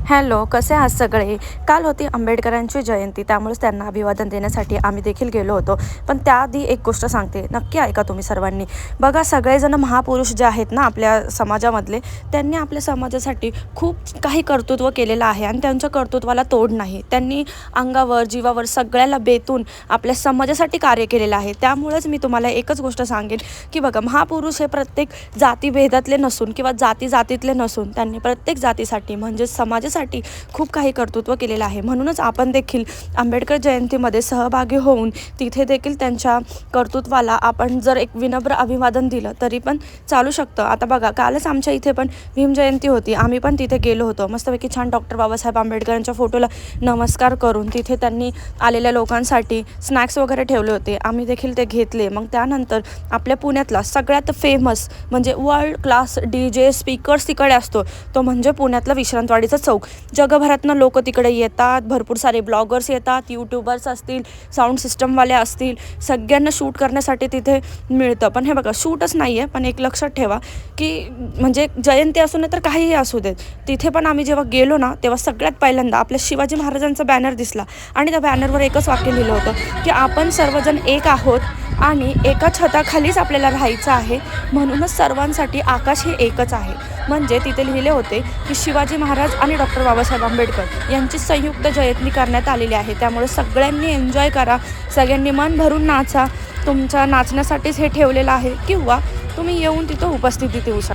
Hello, कसे आहात सगळे? काल होती आंबेडकरांची जयंती, त्यामुळेच त्यांना अभिवादन देण्यासाठी आम्ही देखील गेलो होतो. पण त्याआधी एक गोष्ट सांगते, नक्की ऐका तुम्ही सर्वांनी. बघा, सगळेजण महापुरुष जे आहेत ना आपल्या समाजामधले, त्यांनी आपल्या समाजासाठी खूप काही कर्तृत्व केलेलं आहे आणि त्यांच्या कर्तृत्वाला तोड नाही. त्यांनी अंगावर, जीवावर सगळ्याला बेतून आपल्या समाजासाठी कार्य केलेलं आहे. त्यामुळेच मी तुम्हाला एकच गोष्ट सांगेन की बघा, महापुरुष हे प्रत्येक जातीभेदातले नसून किंवा जातीतले नसून त्यांनी प्रत्येक जातीसाठी म्हणजे समाजासाठी खूप काही कर्तृत्व केलेलं आहे. म्हणूनच आपण देखील आंबेडकर जयंतीमध्ये सहभागी होऊन तिथे देखील त्यांच्या कर्तृत्वाला आपण जर एक विनम्र अभिवादन दिलं तरी पण चालू शकतं. आता बघा, कालच आमच्या इथे पण भीम जयंती होती. आम्ही पण तिथे गेलो होतो. मस्तपैकी छान डॉक्टर बाबासाहेब आंबेडकरांच्या फोटोला नमस्कार करून तिथे त्यांनी आलेल्या लोकांसाठी स्नॅक्स वगैरे ठेवले होते. आम्ही देखील ते घेतले. मग त्यानंतर आपल्या पुण्यातला सगळ्यात फेमस म्हणजे वर्ल्ड क्लास DJ स्पीकर्स तिकडे असतो, तो म्हणजे पुण्यातला विश्रांतवाडीचा चौक. जगभरातनं लोक तिकडे येतात, भरपूर सारे ब्लॉगर्स येतात, यूट्यूबर्स असतील, साऊंड सिस्टमवाले असतील, सगळ्यांना शूट करण्यासाठी तिथे मिळतं. पण हे बघा, शूटच नाही आहे, पण एक लक्षात ठेवा की म्हणजे जयंती असू नये तर काहीही असू देत, तिथे पण आम्ही जेव्हा गेलो ना तेव्हा सगळ्यात पहिल्यांदा आपल्या शिवाजी महाराजांचा बॅनर दिसला आणि त्या बॅनरवर एकच वाक्य लिहिलं होतं की आपण सर्वजण एक आहोत आणि एका छताखालीच आपल्याला राहायचं आहे, म्हणूनच सर्वांसाठी आकाश हे एकच आहे. म्हणजे तिथे लिहिले होते की शिवाजी महाराज आणि डॉक्टर बाबासाहेब आंबेडकर यांची संयुक्त जयंती करण्यात आलेली आहे. त्यामुळे सगळ्यांनी एन्जॉय करा, सगळ्यांनी मन भरून नाचा. तुमच्या नाचण्यासाठीच हे ठेवलेलं आहे किंवा तुम्ही येऊन तिथं उपस्थिती देऊ शकता.